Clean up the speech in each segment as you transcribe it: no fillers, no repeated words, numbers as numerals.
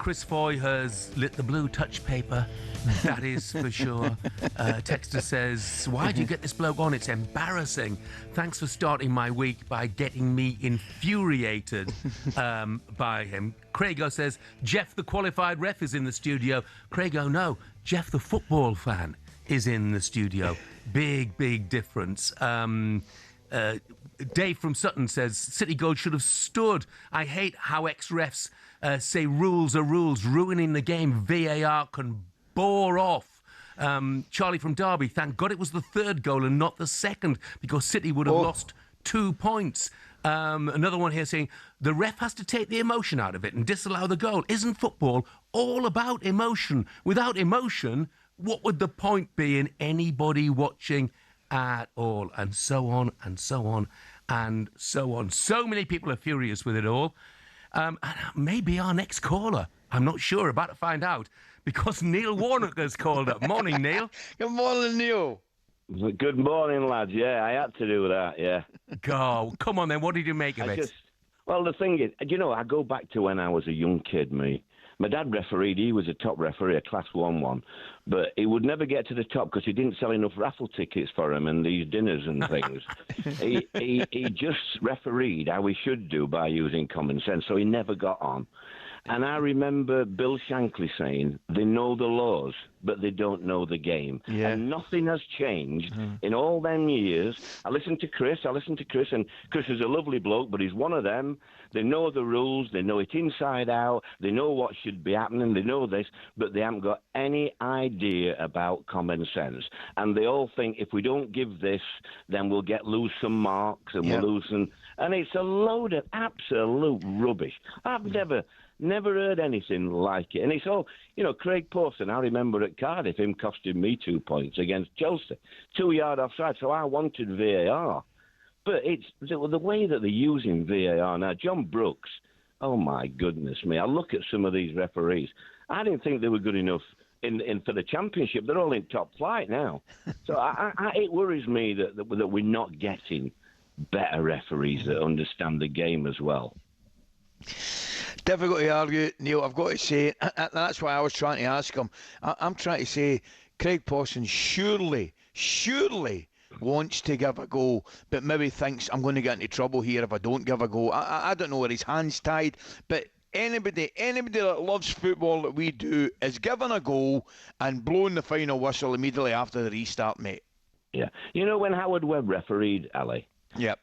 Chris Foy has lit the blue touch paper. That is for sure. Texter says, why do you get this bloke on? It's embarrassing. Thanks for starting my week by getting me infuriated by him. Craigo says, Jeff the qualified ref is in the studio. Craigo, no. Jeff the football fan is in the studio. Big difference. Dave from Sutton says, City Gold should have stood. I hate how ex-refs say rules are rules, ruining the game. VAR can bore off. Charlie from Derby, thank God it was the third goal and not the second, because City would have lost 2 points. Another one here saying, the ref has to take the emotion out of it and disallow the goal. Isn't football all about emotion? Without emotion, what would the point be in anybody watching at all? And so on and so on and so on. So many people are furious with it all. And maybe our next caller, I'm not sure, about to find out, because Neil Warnock has called up. Morning, Neil. Good morning, Neil. Good morning, lads. Yeah, I had to do that, yeah. Go. Come on, then. What did you make of it? Well, the thing is, I go back to when I was a young kid, me. My dad refereed. He was a top referee, a Class 1 one. But he would never get to the top because he didn't sell enough raffle tickets for him and these dinners and things. he just refereed how he should do by using common sense, so he never got on. And I remember Bill Shankly saying, they know the laws, but they don't know the game. Yeah. And nothing has changed in all them years. I listened to Chris, and Chris is a lovely bloke, but he's one of them. They know the rules, they know it inside out, they know what should be happening, they know this, but they haven't got any idea about common sense. And they all think if we don't give this, then we'll lose some marks and we'll lose some... And it's a load of absolute rubbish. I've never heard anything like it. And it's all, Craig Pawson, I remember at Cardiff, him costing me 2 points against Chelsea. 2 yard offside, so I wanted VAR. But it's the way that they're using VAR now. John Brooks, oh my goodness me, I look at some of these referees. I didn't think they were good enough in for the Championship. They're all in top flight now. So it worries me that we're not getting better referees that understand the game as well. Difficult to argue, Neil. I've got to say, and that's why I was trying to ask him. I'm trying to say, Craig Pawson surely wants to give a go, but maybe thinks I'm going to get into trouble here if I don't give a go. I don't know where his hand's tied, but anybody that loves football that we do is giving a goal and blowing the final whistle immediately after the restart, mate. Yeah. When Howard Webb refereed, Ali,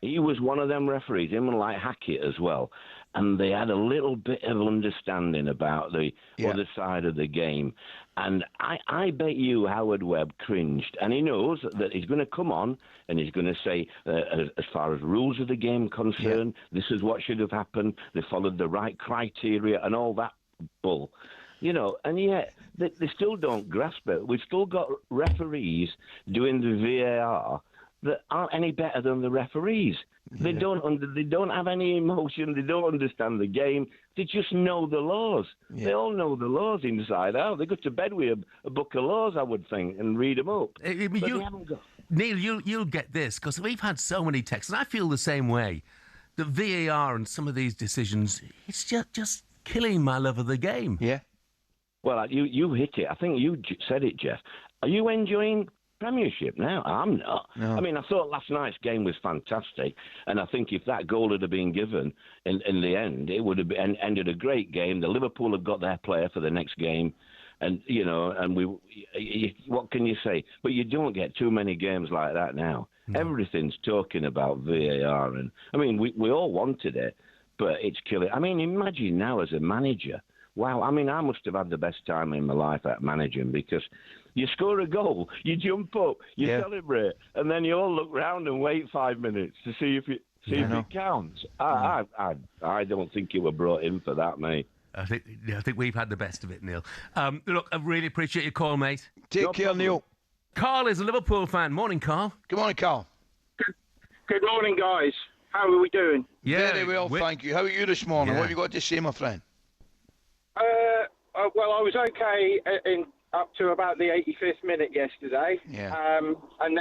he was one of them referees, him and like Hackett as well. And they had a little bit of understanding about the other side of the game. And I bet you Howard Webb cringed. And he knows that he's going to come on and he's going to say, as far as rules of the game concerned, this is what should have happened. They followed the right criteria and all that bull. And yet they still don't grasp it. We've still got referees doing the VAR that aren't any better than the referees. They don't have any emotion. They don't understand the game. They just know the laws. Yeah. They all know the laws inside out. They go to bed with a book of laws, I would think, and read them up. But they haven't got... Neil, you'll get this, because we've had so many texts, and I feel the same way. The VAR and some of these decisions, it's just killing my love of the game. Yeah. Well, you hit it. I think you said it, Jeff. Are you enjoying Premiership now? I'm not. No. I mean, I thought last night's game was fantastic, and I think if that goal had been given in the end, it would have ended a great game. The Liverpool have got their player for the next game, and what can you say? But you don't get too many games like that now. No. Everything's talking about VAR, and I mean, we all wanted it, but it's killing. I mean, imagine now as a manager. Wow, I mean, I must have had the best time in my life at managing, because you score a goal, you jump up, you celebrate, and then you all look round and wait 5 minutes to see if it counts. I don't think you were brought in for that, mate. I think we've had the best of it, Neil. Look, I really appreciate your call, mate. Take care, Neil. Carl is a Liverpool fan. Morning, Carl. Good morning, Carl. Good morning, guys. How are we doing? Yeah, very well, thank you. How are you this morning? What have you got to say, my friend? Well, I was okay up to about the 85th minute yesterday. Yeah. And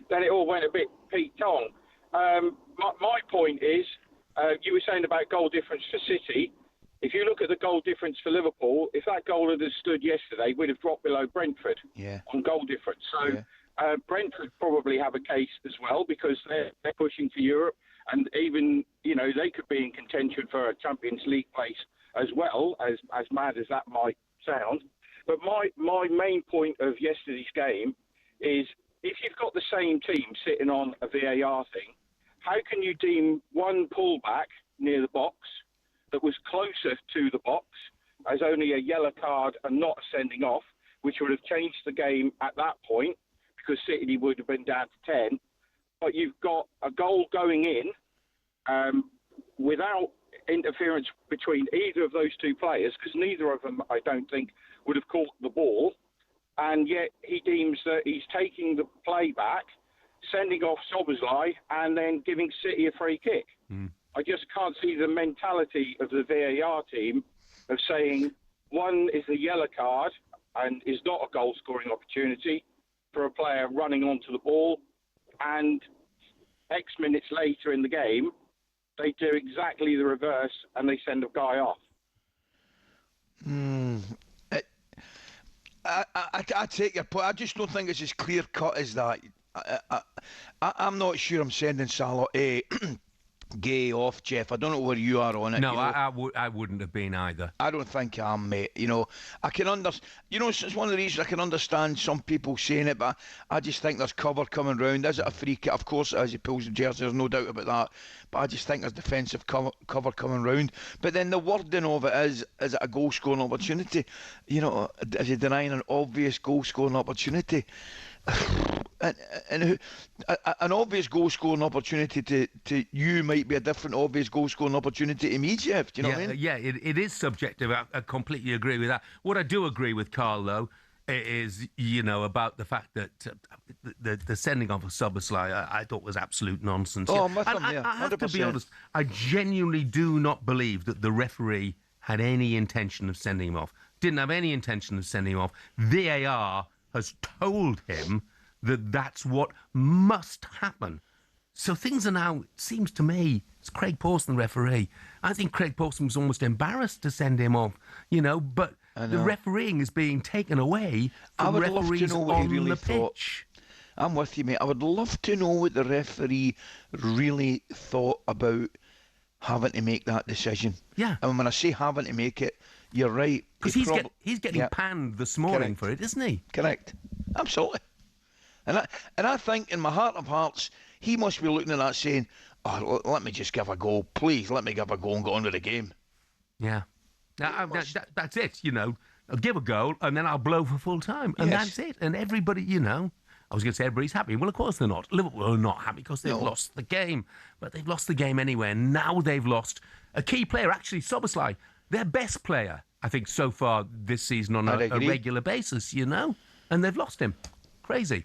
then it all went a bit Pete Tong. My point is, you were saying about goal difference for City. if you look at the goal difference for Liverpool, if that goal had stood yesterday, we'd have dropped below Brentford on goal difference. So Brentford probably have a case as well because they're pushing for Europe, and even they could be in contention for a Champions League place as well, as mad as that might sound. But my main point of yesterday's game is if you've got the same team sitting on a VAR thing, how can you deem one pullback near the box that was closer to the box as only a yellow card and not a sending off, which would have changed the game at that point because City would have been down to 10. But you've got a goal going in without interference between either of those two players, because neither of them, I don't think, would have caught the ball. And yet he deems that he's taking the play back, sending off Szoboszlai, and then giving City a free kick. I just can't see the mentality of the VAR team of saying one is a yellow card and is not a goal-scoring opportunity for a player running onto the ball, and X minutes later in the game, they do exactly the reverse and they send a guy off. I take your point. I just don't think it's as clear-cut as that. I'm not sure I'm sending Salah Gay off, Jeff. I don't know where you are on it. No, I wouldn't have been either. I don't think I am, mate. I can understand. It's one of the reasons I can understand some people saying it, but I just think there's cover coming round. Is it a free kick? Of course, as he pulls the jersey, there's no doubt about that. But I just think there's defensive cover coming round. But then the wording of it is it a goal scoring opportunity? Is he denying an obvious goal scoring opportunity? And an obvious goal scoring opportunity to you might be a different obvious goal scoring opportunity to me, Jeff. Do you know what I mean? Yeah, it is subjective. I completely agree with that. What I do agree with Carl, though, is about the fact that the sending off of Szoboszlai I thought was absolute nonsense. Oh, yeah. I have to be honest. I genuinely do not believe that the referee had any intention of sending him off. Didn't have any intention of sending him off. VAR has told him that that's what must happen. So things are now, it seems to me, it's Craig Pawson, the referee. I think Craig Pawson was almost embarrassed to send him off, but the refereeing is being taken away from referees on the pitch. I'm with you, mate. I would love to know what the referee really thought about having to make that decision. Yeah. And when I say having to make it, you're right. Because he's getting panned this morning for it, isn't he? Correct. Absolutely. And I think in my heart of hearts, he must be looking at that saying, let me just give a goal. Please, let me give a goal and go on with the game. Yeah. That's it, I'll give a goal and then I'll blow for full time. And that's it. And everybody, I was going to say everybody's happy. Well, of course they're not. Liverpool are not happy because they've lost the game. But they've lost the game anyway. And now they've lost a key player, actually, Szoboszlai, their best player, I think, so far this season on a regular basis, And they've lost him. Crazy.